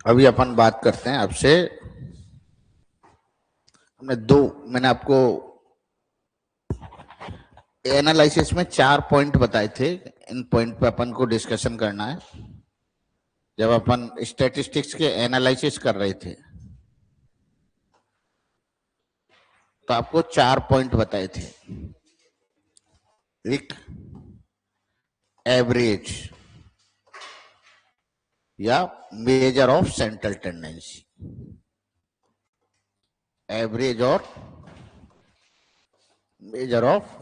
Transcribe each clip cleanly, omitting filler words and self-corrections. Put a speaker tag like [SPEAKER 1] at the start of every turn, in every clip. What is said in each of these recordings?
[SPEAKER 1] अभी अपन बात करते हैं आपसे। मैंने आपको एनालिसिस में 4 पॉइंट बताए थे। इन पॉइंट पे अपन को डिस्कशन करना है। जब अपन स्टैटिस्टिक्स के एनालिसिस कर रहे थे तो आपको 4 पॉइंट बताए थे। एक एवरेज या measure of central tendency, average और मेजर ऑफ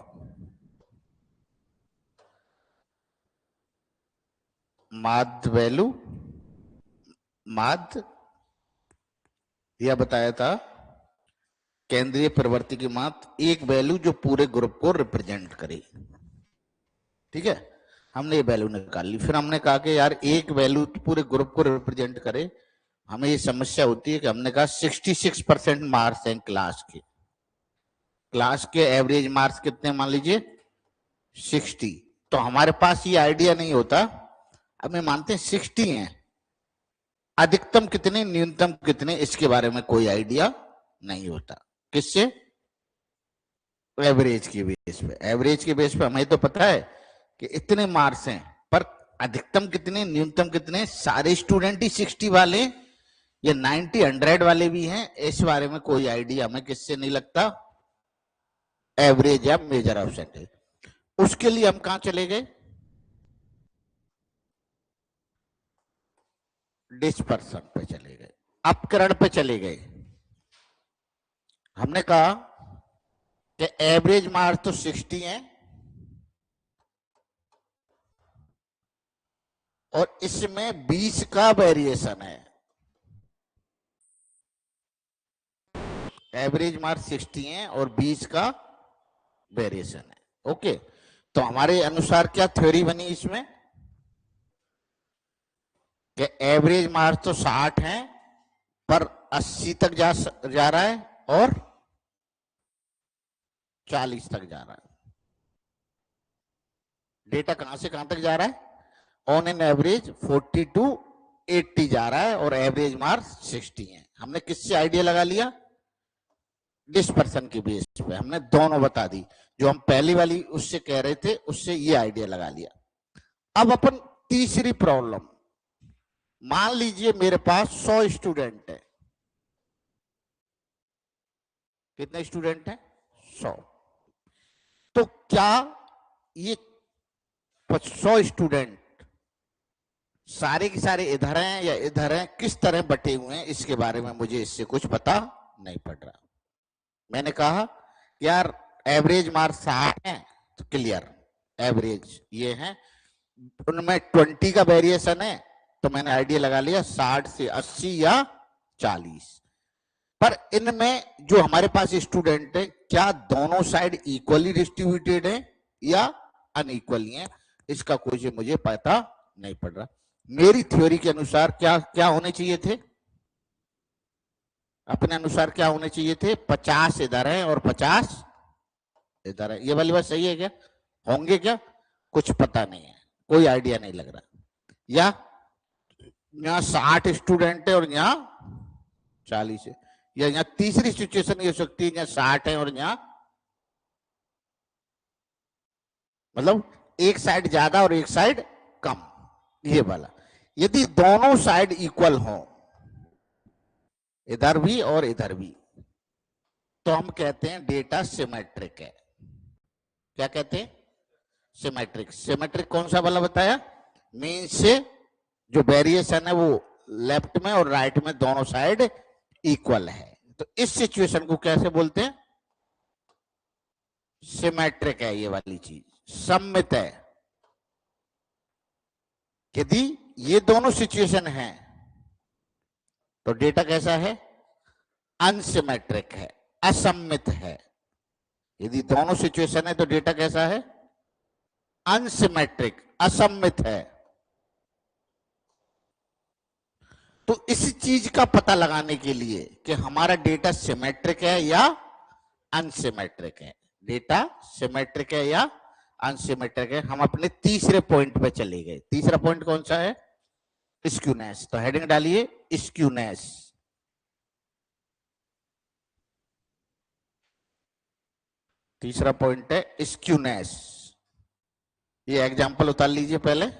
[SPEAKER 1] माध्य वैल्यू, माध्य यह बताया था केंद्रीय प्रवृत्ति की मात्र एक वैल्यू जो पूरे ग्रुप को रिप्रेजेंट करे। ठीक है, हमने ये वैल्यू निकाल ली। फिर हमने कहा कि यार एक वैल्यू पूरे ग्रुप को रिप्रेजेंट करे, हमें ये समस्या होती है कि हमने कहा 66% मार्क्स हैं क्लास के एवरेज मार्क्स कितने मान लीजिए 60। तो हमारे पास ये आइडिया नहीं होता, अब मैं मानते हैं 60 हैं, अधिकतम कितने न्यूनतम कितने इसके बारे में कोई आइडिया नहीं होता। किससे? एवरेज के बेस पे। एवरेज के बेस पे हमें तो पता है कि इतने मार्क्स हैं, पर अधिकतम कितने न्यूनतम कितने, सारे स्टूडेंट ही 60 वाले या 90 100 वाले भी हैं, इस बारे में कोई आइडिया हमें किससे नहीं लगता, एवरेज या मेजर ऑफ सेंट्रल। उसके लिए हम कहां चले गए? डिस्पर्सन पे चले गए, अपकरण पे चले गए। हमने कहा कि एवरेज मार्क्स तो 60 है और इसमें 20 का वेरिएशन है। एवरेज मार्क्स 60 है और 20 का वेरिएशन है। ओके, तो हमारे अनुसार क्या थ्योरी बनी इसमें कि एवरेज मार्क्स तो 60 है पर 80 तक जा रहा है और 40 तक जा रहा है। डेटा कहां से कहां तक जा रहा है? ऑन एन एवरेज 40 to 80 जा रहा है और एवरेज मार्क्स 60 है। हमने किससे आइडिया लगा लिया? डिस्पर्सन के बेस पे हमने दोनों बता दी। जो हम पहली वाली उससे कह रहे थे उससे ये आइडिया लगा लिया। अब अपन तीसरी प्रॉब्लम, मान लीजिए मेरे पास 100 स्टूडेंट है। कितने स्टूडेंट हैं? 100। तो क्या ये 100 स्टूडेंट सारे के सारे इधर हैं या इधर हैं, किस तरह बटे हुए हैं, इसके बारे में मुझे इससे कुछ पता नहीं पड़ रहा। मैंने कहा यार एवरेज मार्क्स 60 है तो क्लियर एवरेज ये है, उनमें 20 का वेरिएशन है तो मैंने आइडिया लगा लिया 60 से 80 या 40। पर इनमें जो हमारे पास स्टूडेंट है क्या दोनों साइड इक्वली डिस्ट्रीब्यूटेड है या अनइक्वली है, इसका कोई मुझे पता नहीं पड़ रहा। मेरी थ्योरी के अनुसार क्या क्या होने चाहिए थे? अपने अनुसार क्या होने चाहिए थे? 50 इधर है और 50 इधर है। ये वाली बात सही है क्या? होंगे क्या? कुछ पता नहीं है, कोई आइडिया नहीं लग रहा। या यहाँ 60 स्टूडेंट है और यहाँ 40 है, या यहाँ तीसरी सिचुएशन ये हो सकती है यहाँ 60 है और यहाँ मतलब एक साइड ज्यादा और एक साइड कम, ये वाला। यदि दोनों साइड इक्वल हो, इधर भी और इधर भी, तो हम कहते हैं डेटा सिमेट्रिक है। क्या कहते हैं? सिमेट्रिक। सिमेट्रिक कौन सा वाला बताया? मीन से जो वेरिएशन है वो लेफ्ट में और राइट में दोनों साइड इक्वल है। तो इस सिचुएशन को कैसे बोलते हैं? सिमेट्रिक है ये वाली चीज, सममित है। यदि ये दोनों सिचुएशन है तो डेटा कैसा है? अनसिमेट्रिक है, असम्मित है। यदि दोनों सिचुएशन है तो डेटा कैसा है? अनसिमेट्रिक, असम्मित है। तो इस चीज का पता लगाने के लिए कि हमारा डेटा सिमेट्रिक है या अनसिमेट्रिक है, डेटा सिमेट्रिक है या अनसिमेट्रिक है, हम अपने तीसरे पॉइंट पे चले गए। तीसरा पॉइंट कौन सा है? स्क्यूनेस। तो हेडिंग डालिए स्क्यूनेस। तीसरा पॉइंट है स्क्यूनेस। ये एग्जांपल उतार लीजिए पहले।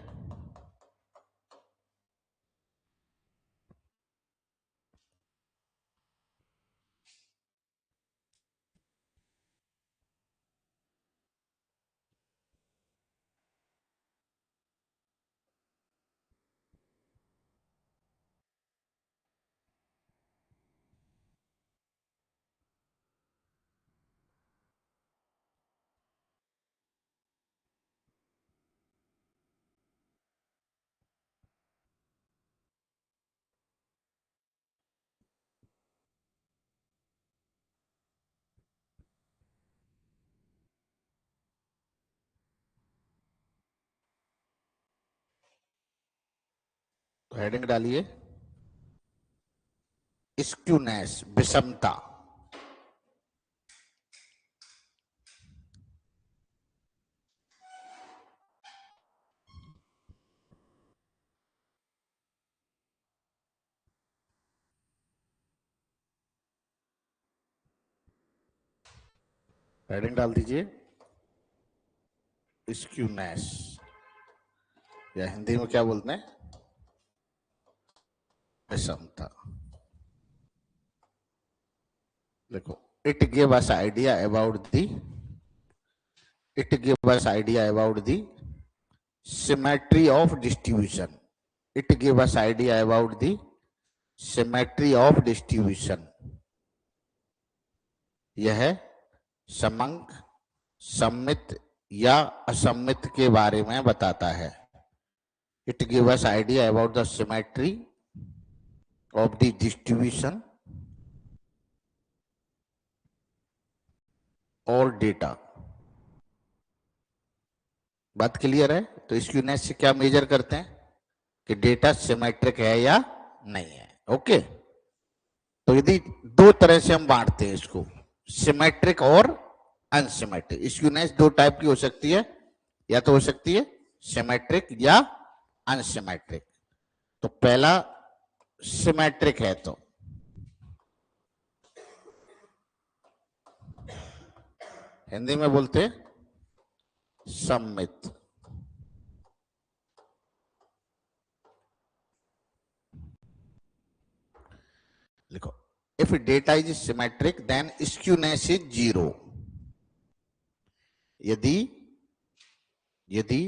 [SPEAKER 1] तो हेडिंग डालिए स्क्यूनेस, विषमता। हेडिंग डाल दीजिए स्क्यूनेस, या हिंदी में क्या बोलते हैं, विषमता। देखो, it give us idea about the, it gives us idea about the symmetry of distribution. It gives us idea about the symmetry of distribution. यह समंक, सममित या असममित के बारे में बताता है। It gives us idea about the symmetry of the distribution और डेटा। बात क्लियर है? तो स्क्यूनेस से क्या मेजर करते हैं कि डेटा सिमेट्रिक है या नहीं है। ओके, तो यदि दो तरह से हम बांटते हैं इसको, सिमेट्रिक और अनसिमेट्रिक। स्क्यूनेस दो टाइप की हो सकती है, या तो हो सकती है सिमेट्रिक या अनसिमेट्रिक। तो पहला सिमेट्रिक है तो हिंदी में बोलते हैं सममित। लिखो, if data is symmetric then skewness is zero. यदि यदि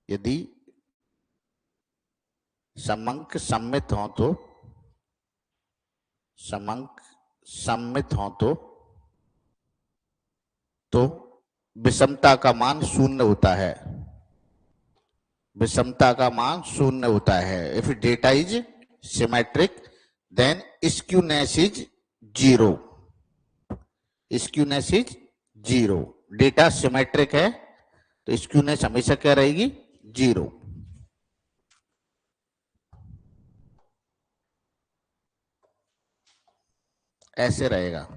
[SPEAKER 1] यदि समंक सम्मित हो तो, समंक सम्मित हो तो विषमता का मान शून्य होता है। विषमता का मान शून्य होता है। If data is symmetric then skewness is zero. Skewness is zero. Data symmetric है तो स्क्यूनेस हमेशा क्या रहेगी? जीरो। ऐसे रहेगा।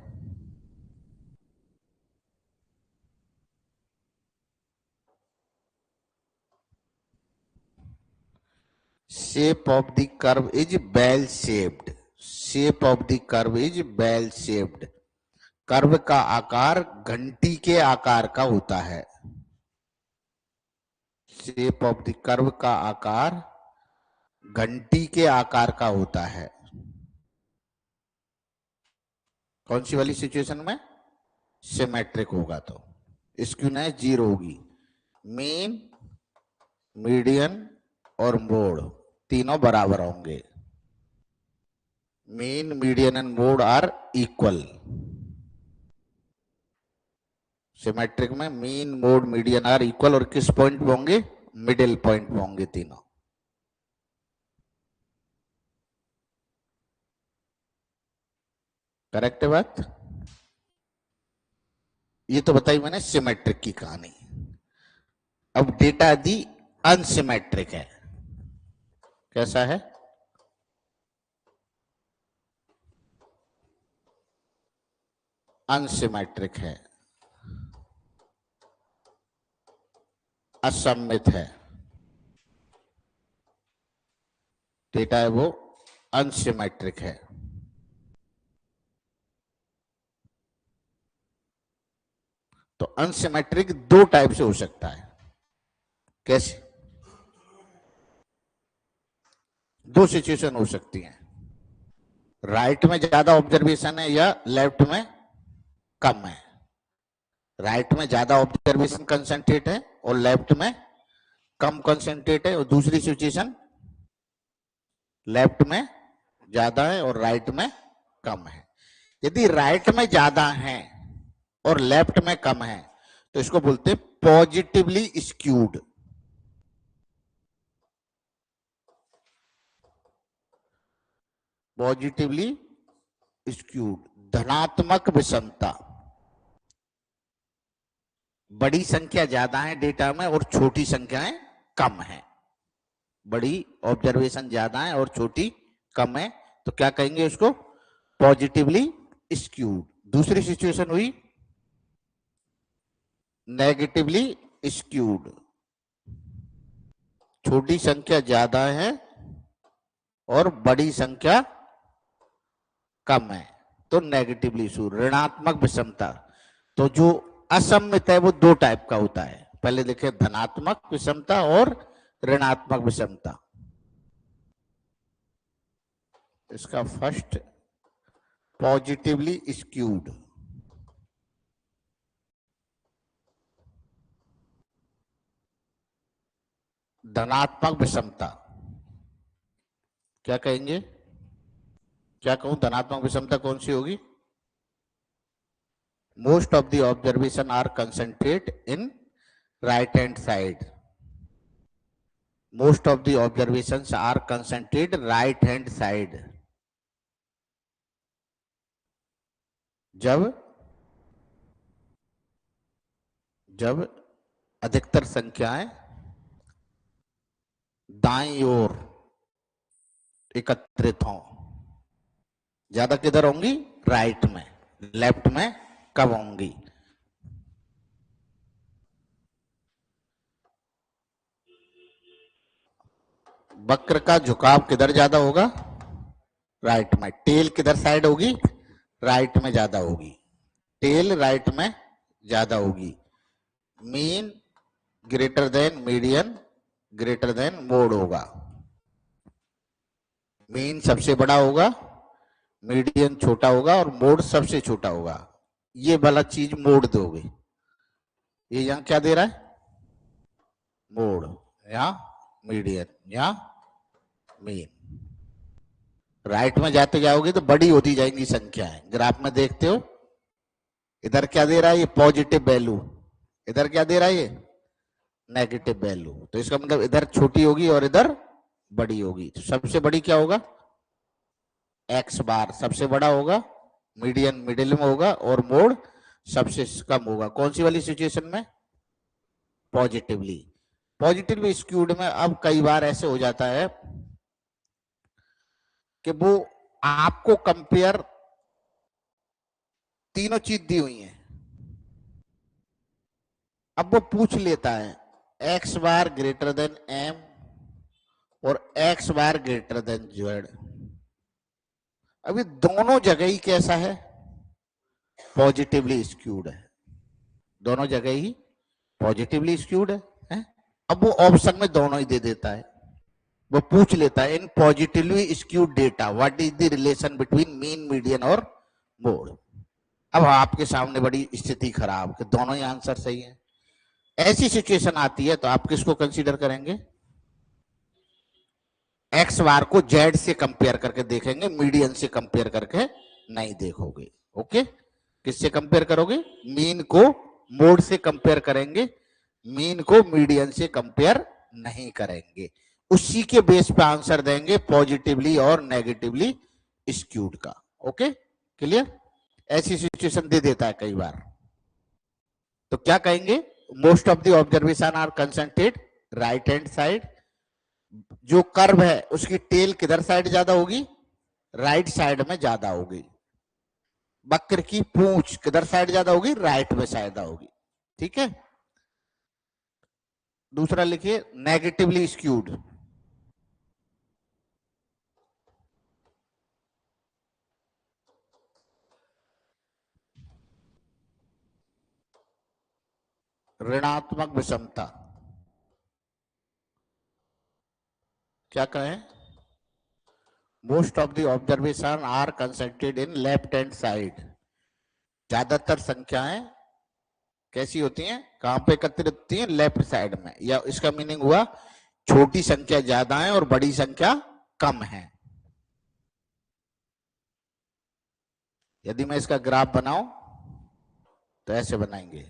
[SPEAKER 1] Shape of the curve is bell shaped. Shape of the curve is bell shaped. Curve का आकार घंटी के आकार का होता है। शेप ऑफ द कर्व का आकार घंटी के आकार का होता है। कौन सी वाली सिचुएशन में? सिमेट्रिक होगा तो स्क्यूनेस जीरो होगी। मीन, मीडियन और मोड तीनों बराबर होंगे। Mean, median and mode are equal. Symmetric में mean, mode, median are equal, और किस पॉइंट पे होंगे? मिडिल पॉइंट पे होंगे तीनों। करेक्ट है बात? ये तो बताई मैंने सिमेट्रिक की कहानी। अब डेटा दी अनसिमेट्रिक है। कैसा है? अनसिमेट्रिक है, असममित है। डेटा है वो अनसिमेट्रिक है। तो अनसिमेट्रिक दो टाइप से हो सकता है। कैसे? दो सिचुएशन हो सकती हैं। राइट में ज्यादा ऑब्जर्वेशन है या लेफ्ट में कम है। राइट में ज्यादा ऑब्जर्वेशन कंसंट्रेट है और लेफ्ट में कम कंसंट्रेट है। और दूसरी सिचुएशन लेफ्ट में ज्यादा है और राइट में कम है। यदि राइट में ज्यादा है और लेफ्ट में कम है तो इसको बोलते हैं पॉजिटिवली स्क्यूड। पॉजिटिवली स्क्यूड, धनात्मक विषमता। बड़ी संख्या ज्यादा है डेटा में और छोटी संख्याएं कम है। बड़ी ऑब्जर्वेशन ज्यादा है और छोटी कम है तो क्या कहेंगे उसको? Positively skewed. दूसरी सिचुएशन हुई नेगेटिवली स्क्यूड। छोटी संख्या ज्यादा है और बड़ी संख्या कम है तो नेगेटिवली स्क्यूड, ऋणात्मक विषमता। तो जो असममित है वो दो टाइप का होता है। पहले देखे धनात्मक विषमता और ऋणात्मक विषमता। इसका फर्स्ट पॉजिटिवली स्क्यूड। धनात्मक विषमता क्या कहेंगे? क्या कहूं? धनात्मक विषमता कौन सी होगी? Most of the observation are concentrate in right hand side. Most of the observations are concentrate right hand side. जब जब अधिकतर संख्याएं दाईं ओर एकत्रित हों। ज्यादा किधर होंगी? राइट में। लेफ्ट में कब होंगी? वक्र का झुकाव किधर ज्यादा होगा? राइट में। टेल किधर साइड होगी? राइट में ज्यादा होगी। टेल राइट में ज्यादा होगी। Mean greater than median greater than mode होगा। मीन सबसे बड़ा होगा, मीडियन छोटा होगा और मोड सबसे छोटा होगा। ये वाला चीज मोड दोगे। ये यहां क्या दे रहा है? मोड। या मीडियन या मीन। राइट में जाते जाओगे तो बड़ी होती जाएंगी संख्याएं। ग्राफ में देखते हो इधर क्या दे रहा है? ये पॉजिटिव वैल्यू। इधर क्या दे रहा है? ये नेगेटिव वैल्यू। तो इसका मतलब इधर छोटी होगी और इधर बड़ी होगी। तो सबसे बड़ी क्या होगा? एक्स बार सबसे बड़ा होगा, मीडियन मिडिल में होगा और मोड सबसे कम होगा। कौन सी वाली सिचुएशन में? पॉजिटिवली। पॉजिटिवली स्क्यूड में अब कई बार ऐसे हो जाता है कि वो आपको कंपेयर तीनों चीज दी हुई है। अब वो पूछ लेता है x bar greater then M और x bar greater than Z. अभी दोनों जगह ही कैसा है? पॉजिटिवली स्क्यूड है। दोनों जगह ही पॉजिटिवली स्क्यूड है? अब वो ऑप्शन में दोनों ही दे देता है। वो पूछ लेता है in positively skewed data what is the relation between mean median और मोड। अब आपके सामने बड़ी स्थिति खराब कि दोनों ही आंसर सही है। ऐसी सिचुएशन आती है तो आप किसको कंसीडर करेंगे? एक्स बार को जेड से कंपेयर करके देखेंगे, मीडियन से कंपेयर करके नहीं देखोगे। ओके? किससे कंपेयर करोगे? मीन को मोड से कंपेयर करेंगे, मीन को मीडियन से कंपेयर नहीं करेंगे। उसी के बेस पे आंसर देंगे पॉजिटिवली और नेगेटिवली स्क्यूड का। ओके? क्लियर? ऐसी सिचुएशन दे देता है कई बार। तो क्या कहेंगे? Most of the observation are concentrate right hand side. जो कर्व है उसकी टेल किधर साइड ज्यादा होगी? राइट साइड में ज्यादा होगी। वक्र की पूंछ किधर साइड ज्यादा होगी? राइट में ज्यादा होगी। ठीक है? दूसरा लिखिए नेगेटिवली स्क्यूड। ऋणात्मक विषमता, क्या कहें, most of the observation are concentrated in left hand side. ज्यादातर संख्याएं कैसी होती हैं, कहां पे एकत्रित होती हैं, लेफ्ट साइड में। या इसका मीनिंग हुआ छोटी संख्या ज्यादा है और बड़ी संख्या कम है। यदि मैं इसका ग्राफ बनाऊं तो ऐसे बनाएंगे,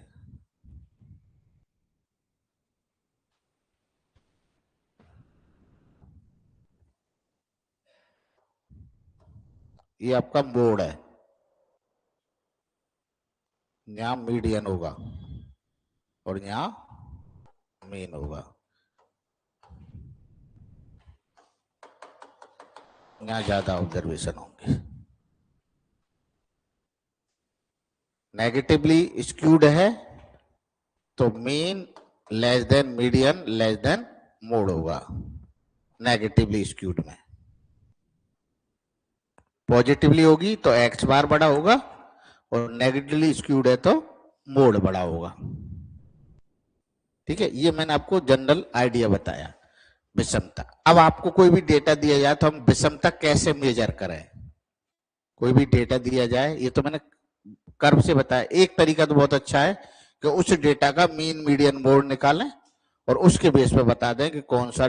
[SPEAKER 1] ये आपका मोड है, यहां मीडियन होगा और यहां मीन होगा, यहां ज्यादा ऑब्जर्वेशन होंगे। नेगेटिवली स्क्यूड है तो mean less than median less than mode होगा नेगेटिवली स्क्यूड में। पॉजिटिवली होगी तो एक्स बार बड़ा होगा और नेगेटिवली स्क्यूड है तो मोड बड़ा होगा। ठीक है, ये मैंने आपको जनरल आइडिया बताया विषमता। अब आपको कोई भी डेटा दिया जाए तो हम विषमता कैसे मेजर करें। कोई भी डेटा दिया जाए, ये तो मैंने कर्व से बताया। एक तरीका तो बहुत अच्छा है कि उस डेटा का मीन मीडियन मोड निकालें और उसके बेस पे बता दें कि कौन सा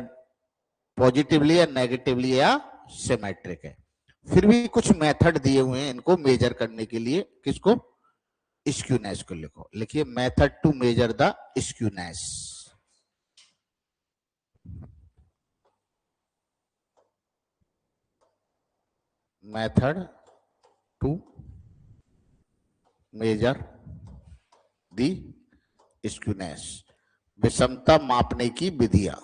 [SPEAKER 1] पॉजिटिवली या नेगेटिवली या सिमेट्रिक है। फिर भी कुछ मेथड दिए हुए हैं इनको मेजर करने के लिए। किसको, स्क्यूनेस को लिखो, लिखिए method to measure the skewness. Method to measure the skewness, विषमता मापने की विधियां।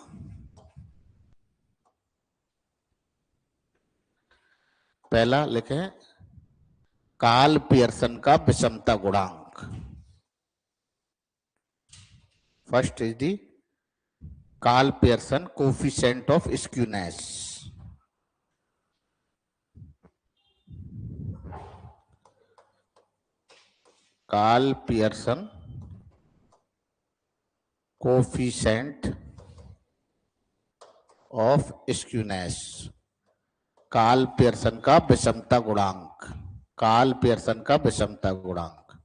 [SPEAKER 1] पहला लिखे कार्ल पियर्सन का विषमता गुणांक। First is the Karl Pearson coefficient of skewness. Karl Pearson coefficient of skewness, Karl Pearson का विषमता गुणांक। कार्ल पियर्सन का विषमता गुणांक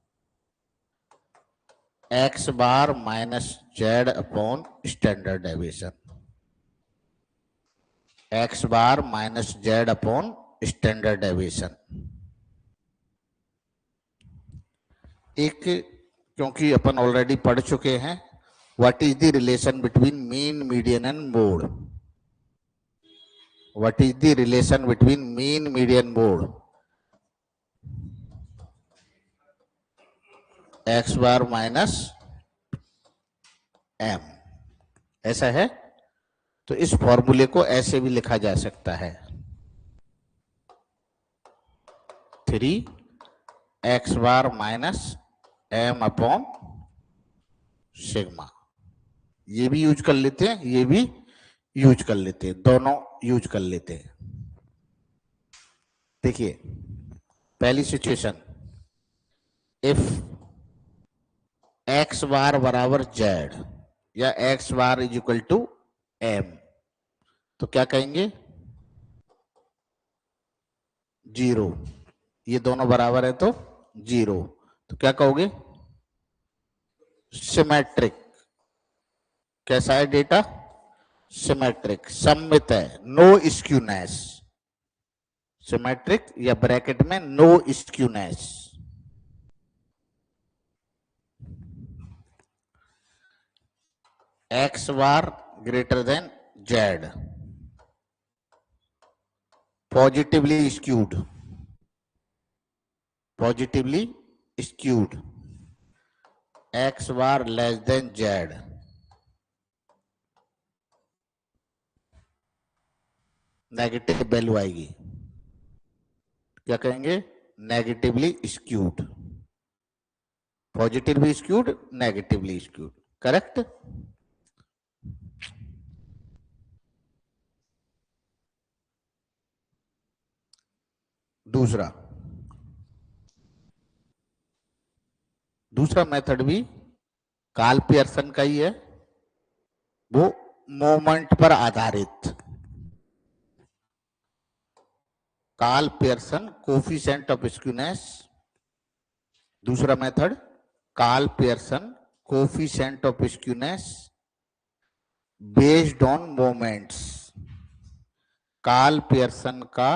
[SPEAKER 1] X bar minus Z upon standard deviation, X bar minus Z upon standard deviation. एक, क्योंकि अपन already पढ़ चुके हैं, what is the relation between mean median and mode. What is the relation between mean median mode, X bar minus M, ऐसा है। तो इस फॉर्मूले को ऐसे भी लिखा जा सकता है, 3x बार माइनस एम अपॉन सिग्मा। ये भी यूज कर लेते हैं, ये भी यूज कर लेते हैं, दोनों यूज कर लेते हैं। देखिए पहली सिचुएशन, इफ x बार बराबर z या x bar is equal to m, तो क्या कहेंगे, 0। ये दोनों बराबर है तो 0, तो क्या कहोगे, सिमेट्रिक। कैसा है डेटा, सिमेट्रिक, सममित है, नो स्क्यूनेस। सिमेट्रिक या ब्रैकेट में no skewness. X bar greater than Z, positively skewed, positively skewed. X bar less than Z, negative value आएगी, क्या कहेंगे, negatively skewed. Positively skewed, negatively skewed, correct. दूसरा method भी Karl Pearson का ही है, वो मोमेंट पर आधारित। Karl Pearson coefficient of skewness. दूसरा method Karl Pearson coefficient of skewness based on moments. Karl Pearson का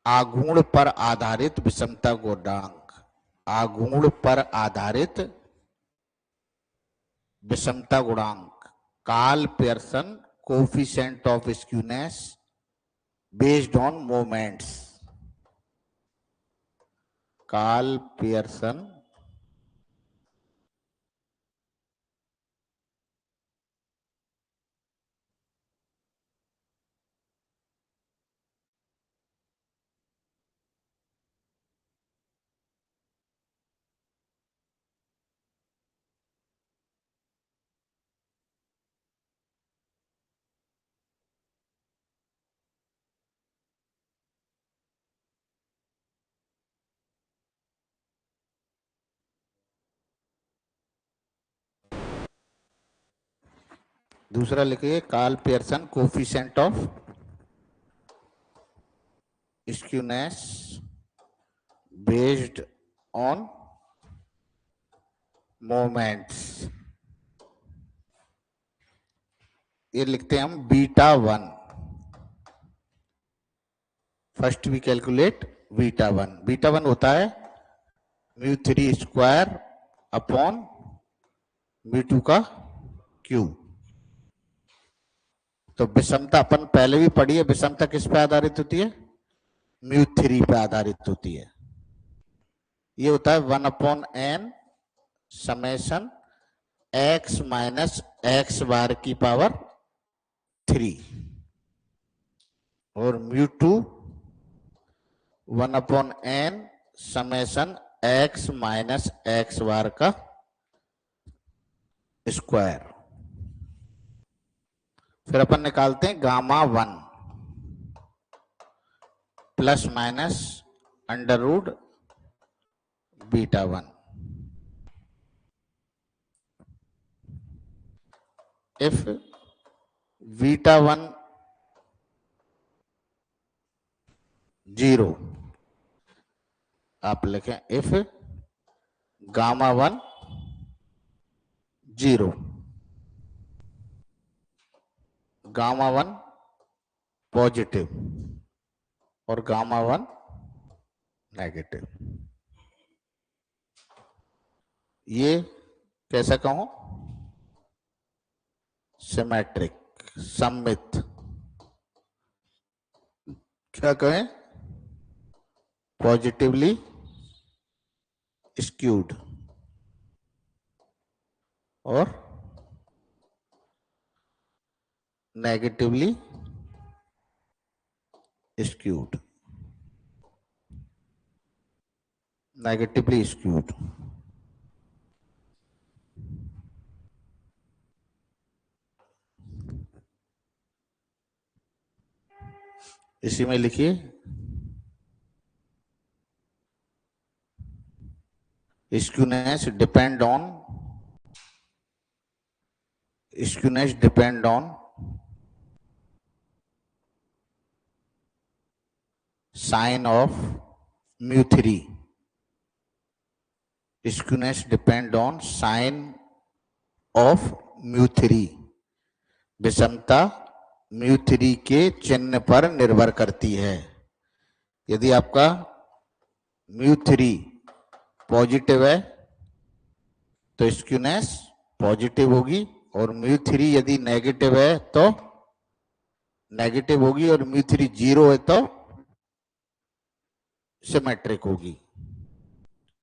[SPEAKER 1] आघूर्ण पर आधारित विषमता गुणांक। आघूर्ण पर आधारित विषमता गुणांक Karl Pearson coefficient of skewness based on moments. Karl Pearson दूसरा लिखिए Karl Pearson coefficient of skewness based on moments. ये लिखते हैं हम beta 1। First we calculate beta 1। Beta 1 होता है μ3 स्क्वायर अपॉन μ2 का क्यूब। तो विषमता अपन पहले भी पढ़ी है, विषमता किस पे आधारित होती है? μ3 पे आधारित होती है। ये होता है 1/n summation x minus x bar की पावर 3 और μ2 1/n summation x minus x बार का स्क्वायर। फिर अपन निकालते हैं gamma 1 plus minus under root beta 1। If beta 1 0, आप लिखें इफ गामा 1 0, गामा 1 पॉजिटिव और गामा 1 नेगेटिव। ये कैसा कहूं? सिमेट्रिक, सममित। क्या कहें? पॉजिटिवली स्क्यूड और नेगेटिवली स्क्यूड। Negatively skewed. इसी में लिखिए skewness depend on sign of μ3। Skewness depend on sign of μ3। विषमता μ3 के चिन्ह पर निर्भर करती है। यदि आपका μ3 पॉजिटिव है तो स्क्यूनेस पॉजिटिव होगी, और μ3 यदि नेगेटिव है तो नेगेटिव होगी, और μ3 0 है तो सिमेट्रिक होगी।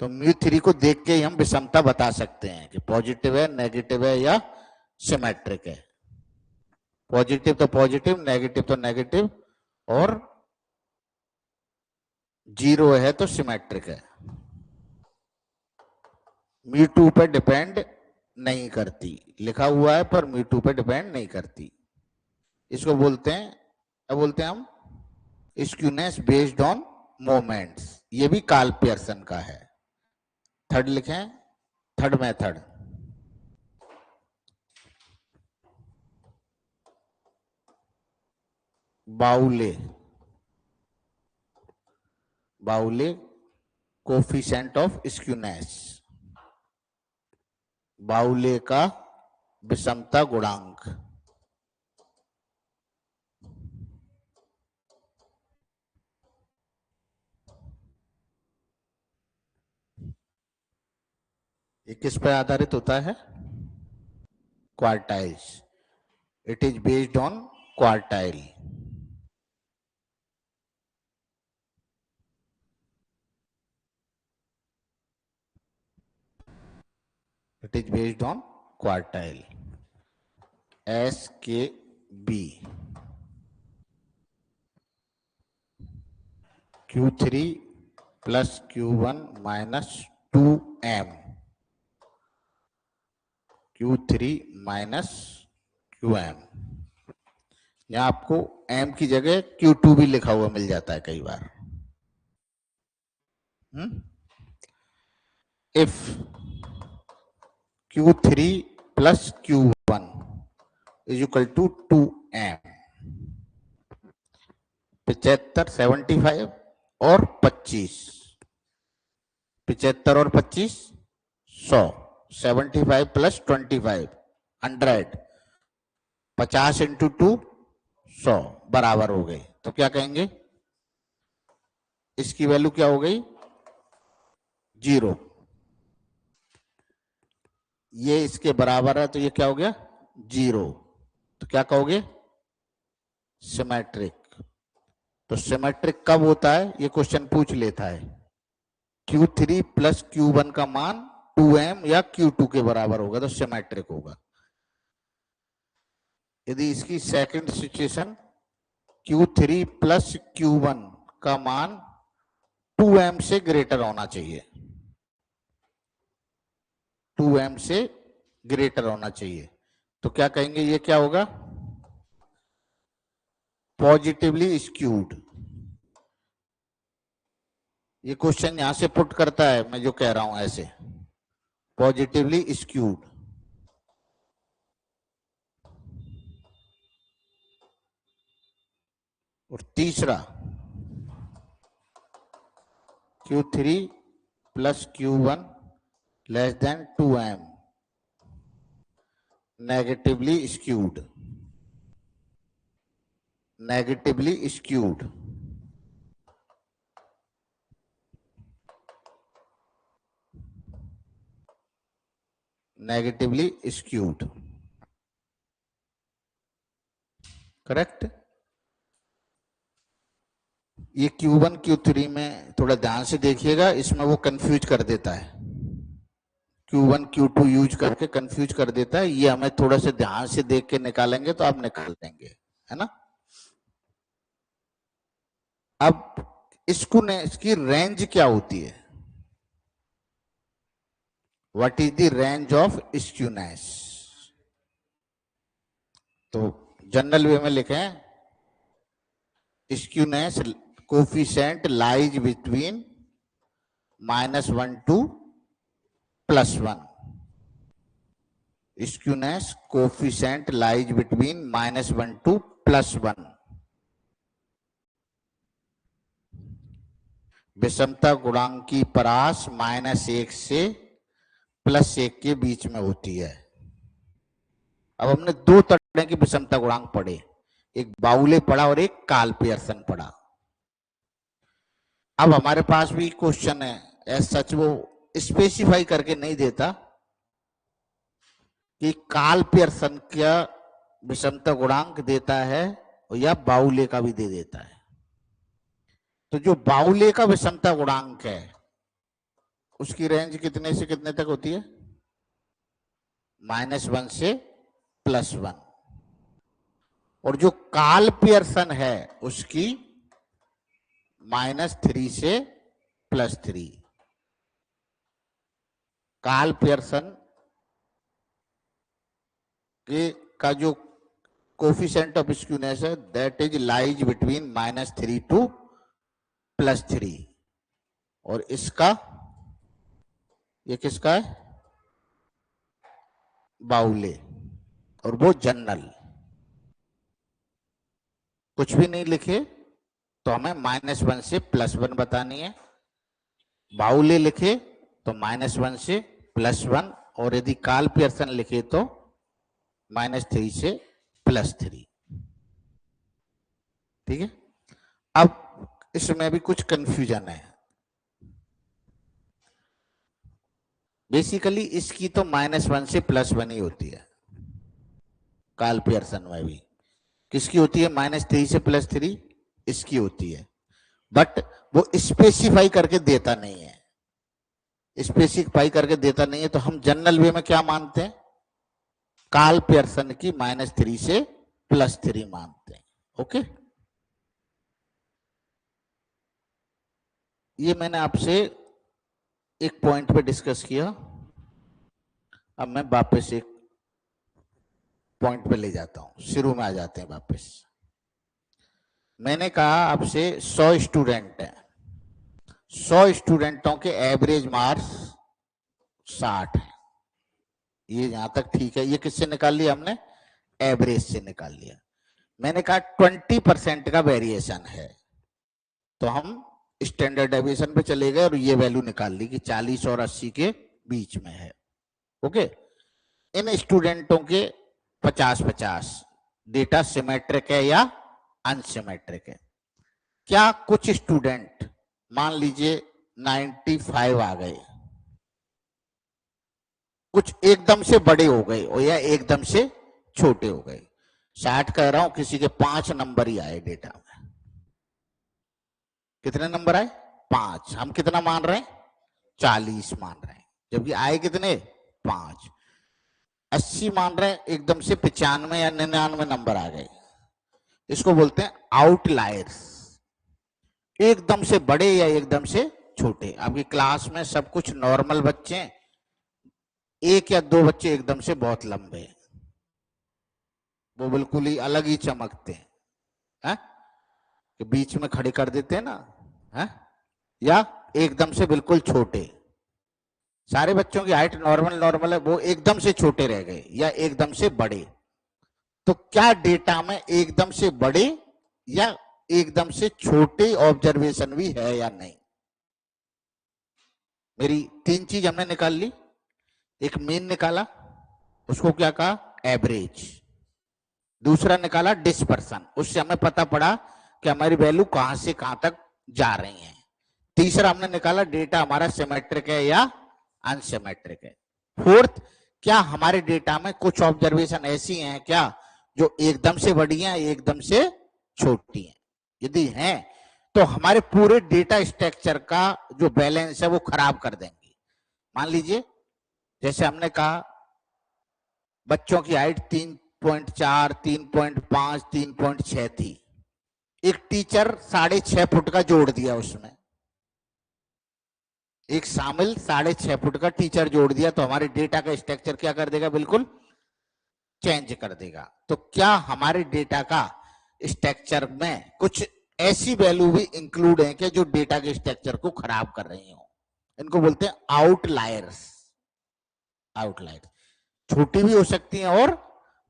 [SPEAKER 1] तो μ3 को देख के ही हम विषमता बता सकते हैं कि पॉजिटिव है, नेगेटिव है या सिमेट्रिक है। पॉजिटिव तो पॉजिटिव, नेगेटिव तो नेगेटिव, और 0 है तो सिमेट्रिक है। μ2 पे डिपेंड नहीं करती, लिखा हुआ है पर μ2 पे डिपेंड नहीं करती। इसको बोलते हैं, क्या बोलते हैं हम? Skewness based on moments. ये भी कार्ल पियर्सन का है। थर्ड लिखें, थर्ड मेथड। बाउले, बाउले कोफिशिएंट ऑफ स्क्यूनेस, बाउले का विषमता गुणांक। ये किस पर आधारित होता है? Quartiles. It is based on quartile. It is based on quartile. SKB Q3 plus Q1 minus 2M, Q3 minus QM। यहां आपको M की जगह Q2 भी लिखा हुआ मिल जाता है कई बार। If Q3 plus Q1 is equal to 2M, 75, 75 और 25, 75 और 25 100, 75 प्लस 25 100, 50 इंटू 2 100 बराबर हो गए। तो क्या कहेंगे? इसकी वैल्यू क्या हो गई? 0। ये इसके बराबर है तो ये क्या हो गया? 0। तो क्या कहोगे? सिमेट्रिक। तो सिमेट्रिक कब होता है? ये क्वेश्चन पूछ लेता है। Q3 प्लस Q1 का मान 2M या Q2 के बराबर होगा तो सिमेट्रिक होगा। यदि इसकी second situation Q3 plus Q1 का मान 2M से ग्रेटर होना चाहिए, 2M से ग्रेटर होना चाहिए, तो क्या कहेंगे? ये क्या होगा? Positively skewed. ये क्वेश्चन यहां से पुट करता है, मैं जो कह रहा हूं ऐसे, पॉजिटिवली स्क्यूड। और तीसरा Q3 plus Q1 less than 2M, negatively skewed, negatively skewed. Negatively skewed, correct. ये Q1 Q3 में थोड़ा ध्यान से देखिएगा, इसमें वो कंफ्यूज कर देता है, Q1 Q2 यूज करके कंफ्यूज कर देता है। ये हमें थोड़ा सा ध्यान से देख के निकालेंगे तो आप निकाल देंगे, है ना। अब इसकी रेंज क्या होती है? What is the range of skewness? तो जनरल वे में लिखें, skewness coefficient lies between -1 to +1। Skewness coefficient lies between -1 to +1। विषमता गुणांक की परास -1 से +1 के बीच में होती है। अब हमने दो तरह की विषमता गुणांक पढ़े, एक बाउले पढ़ा और एक कार्ल पियर्सन पढ़ा। अब हमारे पास भी क्वेश्चन है, एज सच वो स्पेसिफाई करके नहीं देता कि कार्ल पियर्सन का विषमता गुणांक देता है या बाउले का भी दे देता है। तो जो बाउले का विषमता गुणांक है उसकी रेंज कितने से कितने तक होती है? -1 से +1। और जो कार्ल पियर्सन है उसकी -3 से +3। कार्ल पियर्सन का जो कोफिशिएंट ऑफ स्क्यूनेस है that is lies between -3 to +3। और इसका, ये किसका है, बाउले, और वो जनरल। कुछ भी नहीं लिखे तो हमें -1 से +1 बतानी है। बाउले लिखे तो -1 से +1, और यदि कार्ल पियर्सन लिखे तो -3 से +3। ठीक है। अब इसमें भी कुछ कंफ्यूजन है। बेसिकली इसकी तो -1 से +1 ही होती है, कार्ल पियर्सन में भी। किसकी होती है -3 से +3? इसकी होती है, बट वो स्पेसिफाई करके देता नहीं है। स्पेसिफाई करके देता नहीं है तो हम जनरल वे में क्या मानते हैं, कार्ल पियर्सन की -3 से +3 मानते हैं। ओके, ये मैंने आपसे एक पॉइंट पे डिस्कस किया। अब मैं वापस एक पॉइंट पे ले जाता हूं, शुरू में आ जाते हैं वापस। मैंने कहा आपसे 100 स्टूडेंट हैं, 100 स्टूडेंटों के एवरेज मार्क्स 60 है। ये यहां तक ठीक है। ये किससे निकाल लिया हमने, एवरेज से निकाल लिया। मैंने कहा 20% का वेरिएशन है, तो हम स्टैंडर्ड डेविएशन पे चले गए और ये वैल्यू निकाल ली कि 40 और 80 के बीच में है। ओके, इन स्टूडेंटों के 50-50 डेटा सिमेट्रिक है या अनसिमेट्रिक है। क्या कुछ स्टूडेंट मान लीजिए 95 आ गए, कुछ एकदम से बड़े हो गए और या एकदम से छोटे हो गए। 60 कह रहा हूं, किसी के 5 नंबर ही आए डेटा में। कितने नंबर आए, 5। हम कितना मान रहे हैं, 40 मान रहे हैं, जबकि आए कितने, 5। 80 मान रहे हैं, एकदम से 95 या 99 नंबर आ गए। इसको बोलते हैं आउटलायर्स, एकदम से बड़े या एकदम से छोटे। आपकी क्लास में सब कुछ नॉर्मल बच्चे हैं, एक या दो बच्चे एकदम से बहुत लंबे, वो बिल्कुल ही अलग ही चमकते हैं, है? कि बीच में खड़े कर देते हैं ना, है? या एकदम से बिल्कुल छोटे। सारे बच्चों की हाइट नॉर्मल नॉर्मल है, वो एकदम से छोटे रह गए या एकदम से बड़े। तो क्या डेटा में एकदम से बड़े या एकदम से छोटे ऑब्जर्वेशन भी है या नहीं? मेरी 3 चीज हमने निकाल ली। एक मीन निकाला, उसको क्या कहा, एवरेज। दूसरा निकाला डिस्पर्सन, उससे हमें पता पड़ा कि हमारी वैल्यू कहां से कहां तक जा रही है। तीसरा हमने निकाला डेटा हमारा सिमेट्रिक है या अनसिमेट्रिक है। फोर्थ, क्या हमारे डेटा में कुछ ऑब्जर्वेशन ऐसी हैं क्या जो एकदम से बड़ी हैं, एकदम से छोटी हैं? यदि हैं तो हमारे पूरे डेटा स्ट्रक्चर का जो बैलेंस है वो खराब कर देंगे। मान लीजिए, जैसे हमने कहा बच्चों की हाइट 3.4, 3.5, 3.6 थी। एक टीचर 6.5 फुट का जोड़ दिया उसमें, एक शामिल 6.5 फुट का टीचर जोड़ दिया, तो हमारे डेटा का स्ट्रक्चर क्या कर देगा, बिल्कुल चेंज कर देगा। तो क्या हमारे डेटा का स्ट्रक्चर में कुछ ऐसी वैल्यू भी इंक्लूड है कि जो डेटा के स्ट्रक्चर को खराब कर रही हो? इनको बोलते हैं आउटलायर्स। आउटलायर्स छोटी भी हो सकती हैं और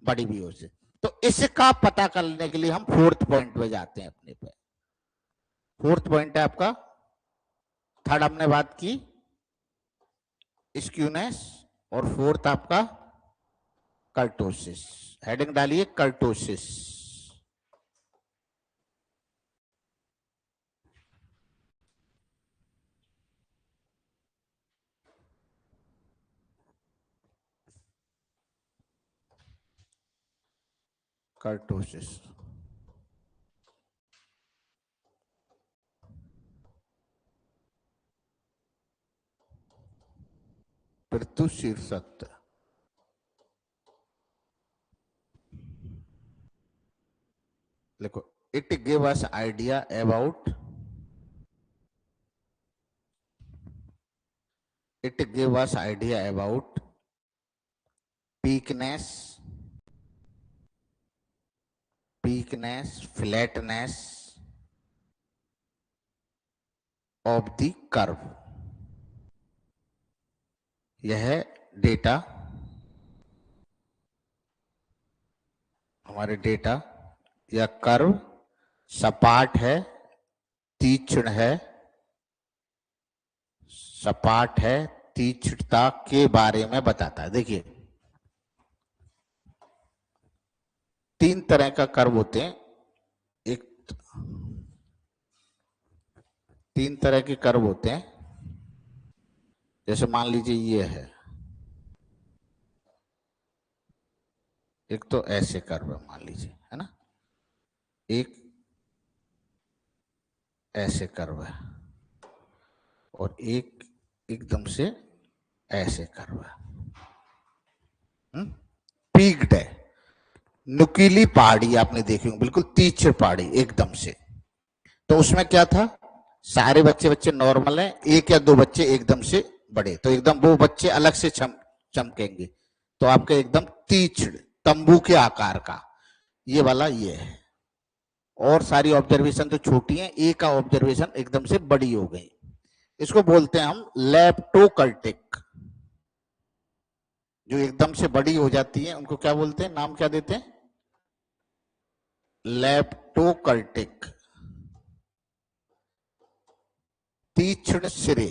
[SPEAKER 1] बड़ी भी हो सकती है। तो इसका पता करने के लिए हम फोर्थ पॉइंट पे जाते हैं अपने पे। फोर्थ पॉइंट है आपका, थर्ड हमने बात की स्क्यूनेस, और फोर्थ आपका कर्टोसिस। हेडिंग डालिए कर्टोसिस। कर्टोसिस पृथु शीर्षक। देखो, it give us idea about, it give us idea about peakness, flatness, of the curve. यह है डेटा, हमारे डेटा या कर्व सपाट है, तीक्ष्ण है, सपाट है, तीक्ष्णता के बारे में बताता है। देखिए 3 तरह का कर्व होते हैं। एक 3 तरह के कर्व होते हैं। जैसे मान लीजिए ये है, एक तो ऐसे कर्व है मान लीजिए, है ना, एक ऐसे कर्व है और एक एकदम से ऐसे कर्व है। पीक्ड है, नुकीली पहाड़ी आपने देखी होगी, बिल्कुल तीक्ष्ण पहाड़ी एकदम से। तो उसमें क्या था, सारे बच्चे नॉर्मल हैं, एक या दो बच्चे एकदम से बड़े, तो एकदम वो बच्चे अलग से चमकेंगे। तो आपके एकदम तीक्ष्ण तंबू के आकार का ये वाला ये है। और सारी ऑब्जर्वेशन तो छोटी है, एक का ऑब्जर्वेशन एकदम से बड़ी हो गई। इसको बोलते हैं हम लेप्टोकल्टिक। जो एकदम से बड़ी हो जाती है उनको क्या बोलते हैं, नाम क्या देते हैं, लेप्टोकल्टिक। तीक्ष्ण सिरे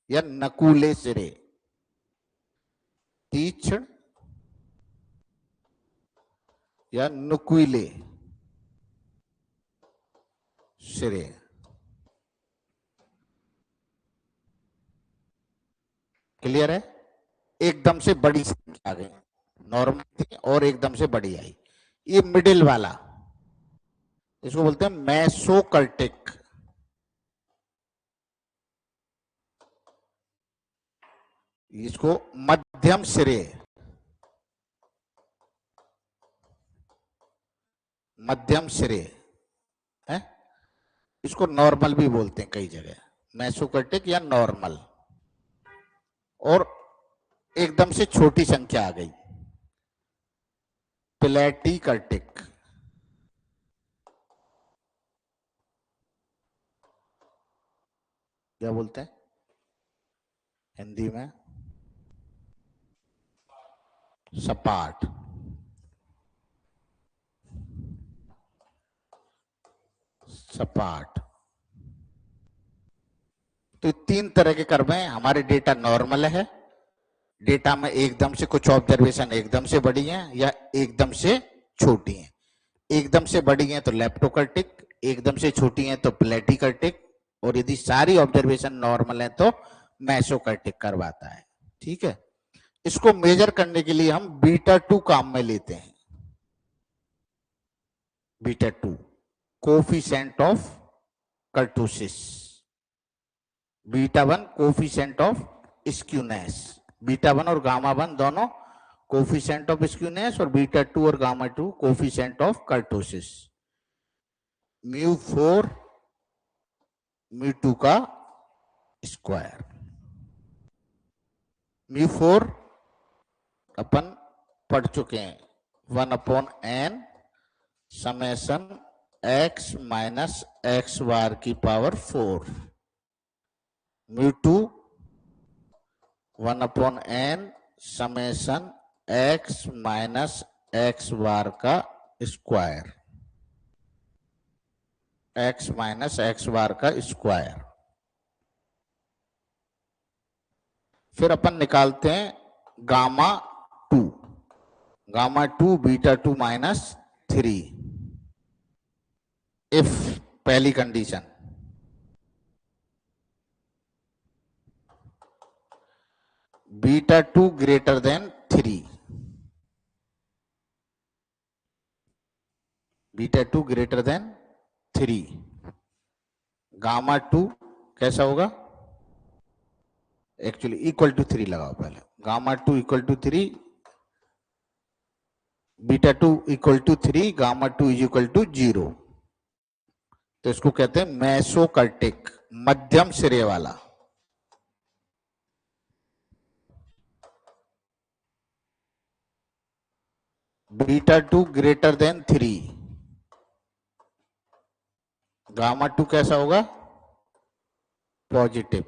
[SPEAKER 1] या नकूले सिरे, तीक्ष्ण या नुकीले सिरे। क्लियर है। एकदम से बड़ी संख्या आ गई, नॉर्मल थी और एकदम से बड़ी आई। ये मिडिल वाला, इसको बोलते हैं मेसोकल्टिक। इसको मध्यम सिरे, मध्यम सिरे है, इसको नॉर्मल भी बोलते हैं कई जगह, मेसोकल्टिक या नॉर्मल। और एकदम से छोटी संख्या आ गई, प्लेटिकल्टिक। क्या बोलते हैं हिंदी में, सपाट। सपाट। तो 3 तरह के कर्व हैं हमारे। डेटा नॉर्मल है, डेटा में एकदम से कुछ ऑब्जर्वेशन एकदम से बड़ी हैं या एकदम से छोटी हैं। एकदम से बड़ी हैं तो लेप्टोकल्टिक, एकदम से छोटी हैं तो प्लेटिकल्टिक, और यदि सारी ऑब्जर्वेशन नॉर्मल है तो मेसोकल्टिक कर्व आता है। ठीक है। इसको मेजर करने के लिए हम बीटा 2 काम में लेते हैं। Beta 2 coefficient of kurtosis, beta 1 coefficient of skewness. Beta 1 और गामा 1 दोनों कोफिशिएंट ऑफ स्क्यूनेस, और बीटा 2 और gamma 2 coefficient of kurtosis. Mu 4 mu 2 का स्क्वायर। म्यू 4 अपन पढ़ चुके हैं, 1/n summation x minus x bar की power 4। Mu 2 1/n summation x minus x बार का स्क्वायर, x माइनस एक्स बार का स्क्वायर। फिर अपन निकालते हैं gamma 2, gamma 2 beta 2 minus 3। If पहली condition, beta 2 greater than 3, beta 2 greater than 3, gamma 2 कैसा होगा, एक्चुअली इक्वल टू 3 लगाओ पहले, gamma 2 equal to 3, beta 2 equal to 3, gamma 2 is equal to 0। तो इसको कहते हैं मेसोकल्टिक, मध्यम सिरे वाला। बीटा 2 ग्रेटर देन 3, गामा 2 कैसा होगा, पॉजिटिव,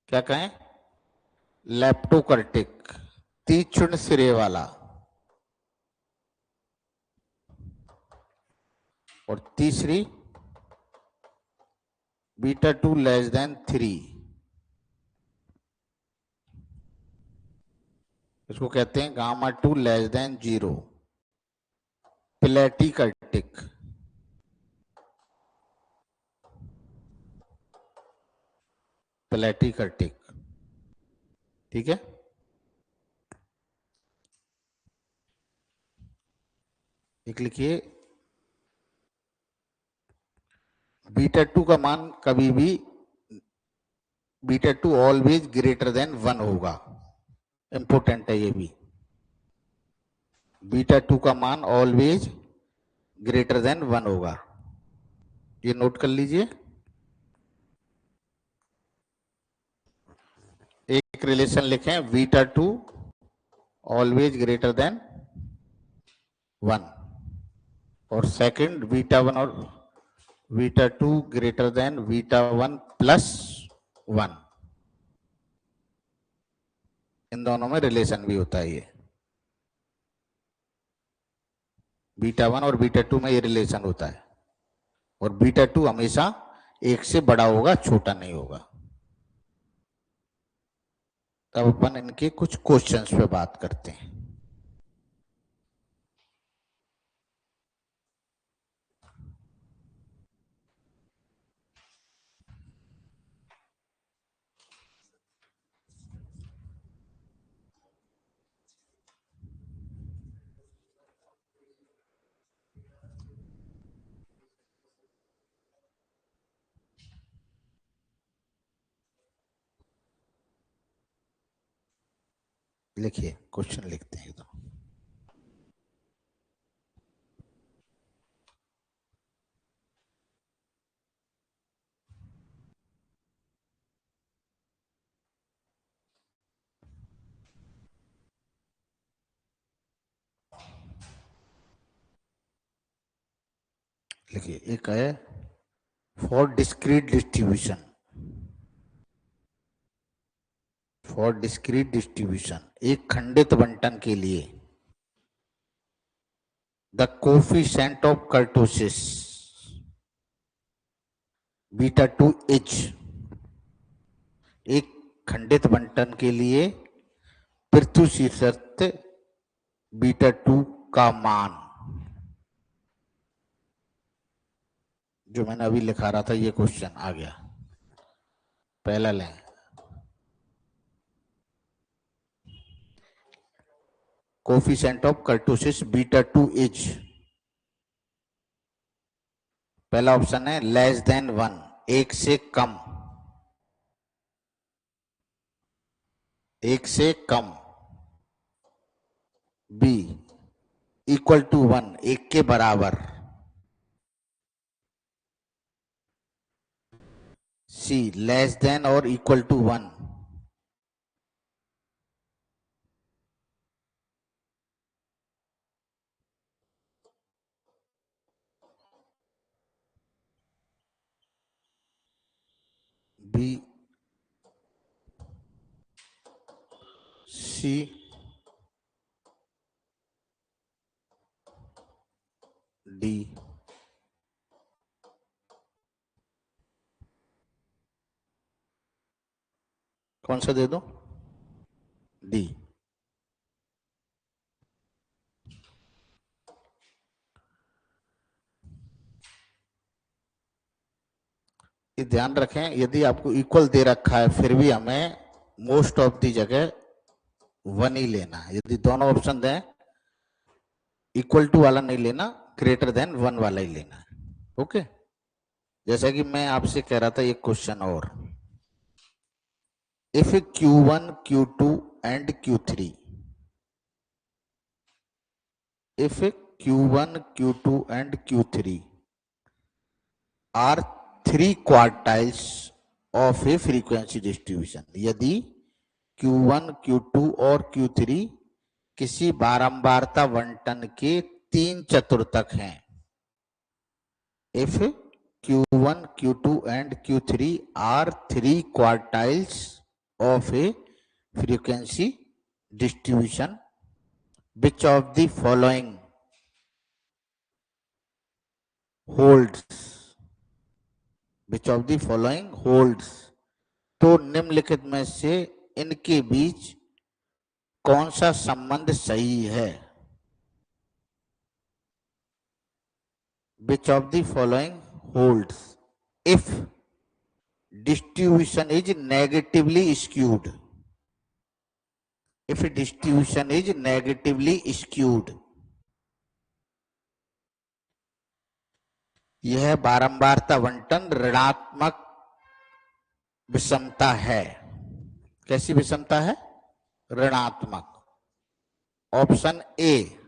[SPEAKER 1] क्या कहें, लेप्टोकर्टिक, तीक्ष्ण सिरे वाला, और तीसरी बीटा 2 लेस देन 3, इसको कहते हैं गामा 2 लेस देन 0, प्लेटिकर्टिक। प्लेटिकर्टिक, ठीक है। एक लिखिए, बीटा 2 का मान कभी भी बीटा 2 ऑलवेज ग्रेटर देन 1 होगा, इंपोर्टेंट है ये भी। बीटा 2 का मान ऑलवेज ग्रेटर देन 1 होगा, ये नोट कर लीजिए। एक रिलेशन लिखें, बीटा 2 ऑलवेज ग्रेटर देन 1, और सेकंड बीटा 1 और beta 2 greater then beta 1 plus 1, इन दोनों में रिलेशन भी होता है ये। बीटा 1 और बीटा 2 में ये रिलेशन होता है, और बीटा 2 हमेशा 1 से बड़ा होगा, छोटा नहीं होगा। तब अपन इनके कुछ क्वेश्चंस पे बात करते हैं। लिखिए, क्वेश्चन लिखते हैं तो। लिखिए, एक है for discrete distribution, for discrete distribution एक खंडित बंटन के लिए the coefficient of kurtosis beta 2 is, एक खंडित बंटन के लिए पृथ्वी शर्त बीटा 2 का मान, जो मैंने अभी लिखा रहा था, ये क्वेश्चन आ गया। पहला लें, coefficient of kurtosis beta 2 is, पहला ऑप्शन है लेस देन 1, एक से कम, एक से कम। बी इक्वल टू 1, एक के बराबर। सी लेस देन और equal to 1। B, C, D. कौन सा दे दो? डी। ये ध्यान रखें, यदि आपको इक्वल दे रखा है फिर भी हमें मोस्ट ऑफ दी जगह 1 ही लेना है। यदि दोनों ऑप्शन दें, इक्वल टू वाला नहीं लेना, ग्रेटर देन 1 वाला ही लेना है। ओके, जैसा कि मैं आपसे कह रहा था, एक क्वेश्चन और, if Q1, Q2 and Q3, if Q1, Q2 and Q3 are 3 quartiles of a frequency distribution, यदि Q1, Q2 और Q3 किसी बारंबारता बंटन के 3 चतुर्थक हैं, if Q1, Q2 and Q3 are three quartiles of a frequency distribution. Which of the following holds? Which of the following holds? तो निम्नलिखित में से इनके बीच कौन सा संबंध सही है? Which of the following holds? If distribution is negatively skewed. If distribution is negatively skewed. यह बारंबारता बंटन ऋणात्मक विषमता है। कैसी विषमता है? ऋणात्मक। Option A,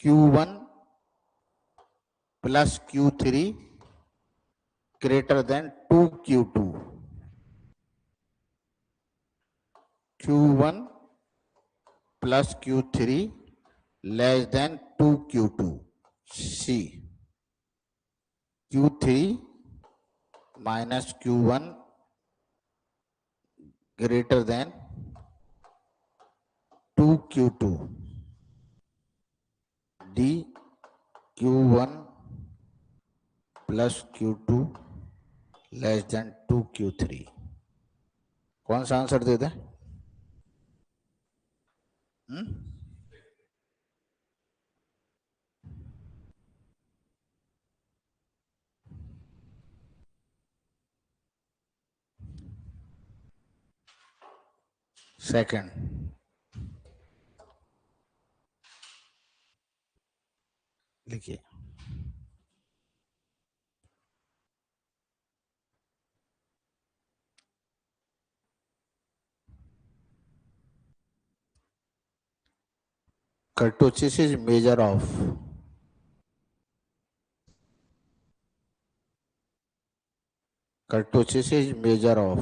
[SPEAKER 1] Q1 plus Q3 greater than 2Q2, Q1 plus Q3 less than 2Q2, C Q3 minus Q1 greater than 2Q2, D Q1 plus Q2 less than 2Q3। कौन सा आंसर दे दें? सेकंड, लिखिए। Kurtosis is measure of kurtosis is measure of.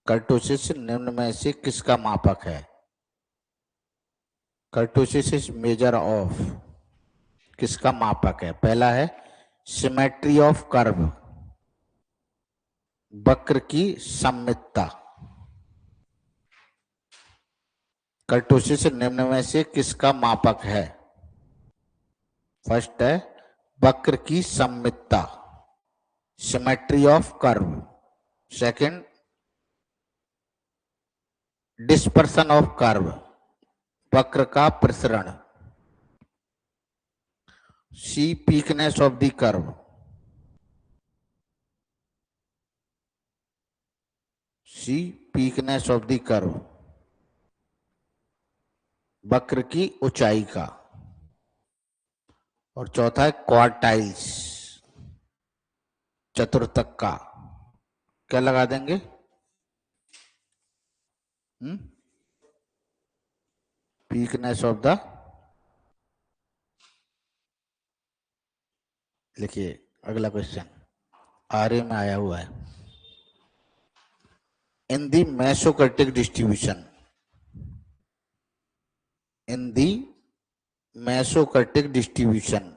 [SPEAKER 1] Kurtosis निम्न में से किसका मापक है? कर्टोसिस इज मेजर ऑफ किसका मापक है? पहला है सिमेट्री ऑफ कर्व, वक्र की सममितता। कर्टोसिस निम्न में से किसका मापक है? फर्स्ट है वक्र की सममितता, symmetry of curve. Second dispersion of curve, वक्र का प्रसरण। C peakness of the curve, C peakness of the curve, वक्र की ऊंचाई का। और चौथा है क्वार्टाइल्स, चतुर्थक का। क्या लगा देंगे? पीकनेस ऑफ द, लिखिए अगला क्वेश्चन आरए में आया हुआ है। इन दी मेसोकर्टिक डिस्ट्रीब्यूशन, इन दी मेसोकर्टिक डिस्ट्रीब्यूशन,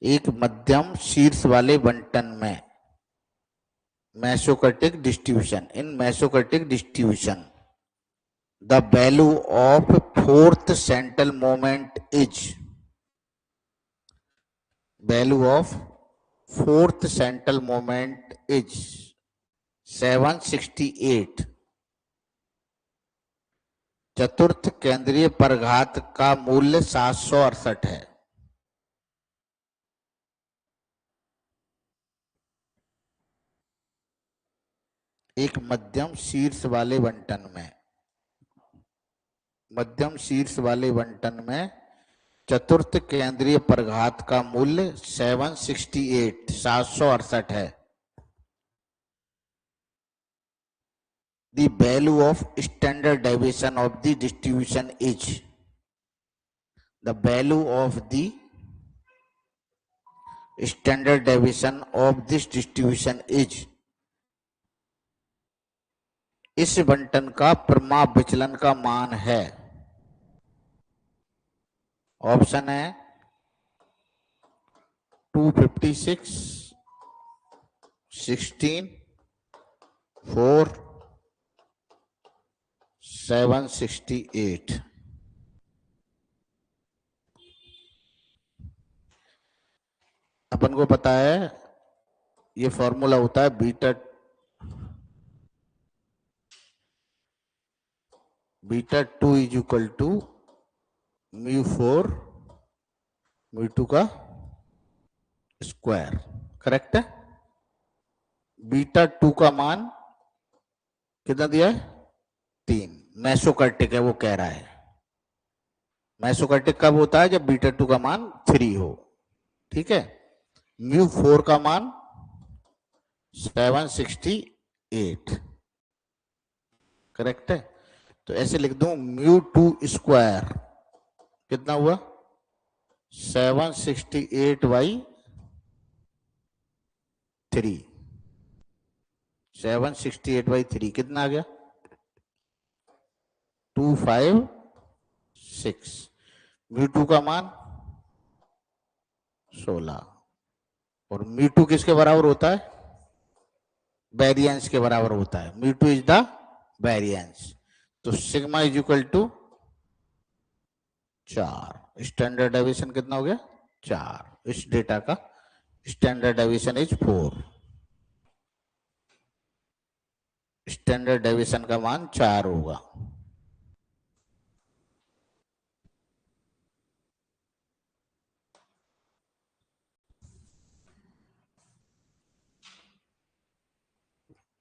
[SPEAKER 1] एक मध्यम शीर्ष वाले बंटन में, mesokurtic distribution, in mesokurtic distribution the value of fourth central moment is, value of fourth central moment is 768। चतुर्थ केंद्रीय परघात का मूल्य 768 है। एक मध्यम शीर्ष वाले बंटन में, मध्यम शीर्ष वाले बंटन में चतुर्थ केंद्रीय परघात का मूल्य 768 है। The value of standard deviation of the distribution is, the value of the standard deviation of this distribution is, इस बंटन का प्रमाप विचलन का मान है। ऑप्शन है 256, 16, 4, 768। अपन को पता है ये फॉर्मूला होता है बीटा 2 इज इक्वल टू μ4 μ2 का स्क्वायर। करेक्ट है। बीटा 2 का मान कितना दिया है? 3। मेसोकर्टिक है वो कह रहा है। मेसोकर्टिक कब होता है? जब बीटा 2 का मान 3 हो। ठीक है। μ4 का मान 768। करेक्ट है। तो ऐसे लिख दूं μ2 स्क्वायर कितना हुआ? 768/3। 768/3 कितना आ गया? 256। μ2 का मान 16। और μ2 किसके बराबर होता है? वेरिएंस के बराबर होता है। μ2 इज द वेरिएंस। तो sigma is equal to 4। Standard deviation कितना हो गया? 4। इस डेटा का standard deviation is 4। Standard deviation का मान 4 होगा।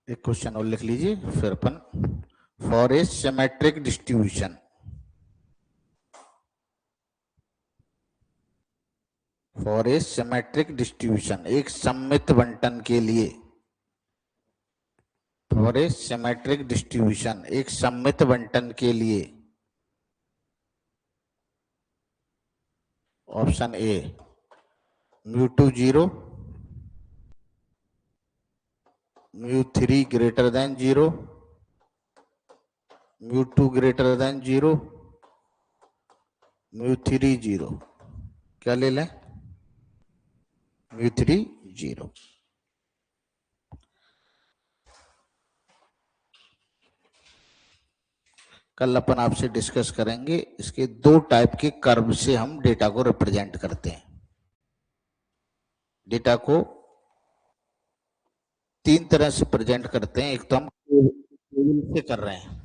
[SPEAKER 1] एक क्वेश्चन और लिख लीजिए फिर अपन। For a symmetric distribution, for a symmetric distribution, एक सममित बंटन के लिए, फॉर ए सिमेट्रिक डिस्ट्रीब्यूशन, एक सममित बंटन के लिए, option A μ2 0, μ3 greater than 0, μ2 greater than 0, μ3 0। क्या ले लें? μ3 0। कल अपन आपसे डिस्कस करेंगे इसके 2 टाइप के कर्व से हम डेटा को रिप्रेजेंट करते हैं। डेटा को 3 तरह से प्रेजेंट करते हैं। एक तो हम टेबल से कर रहे हैं,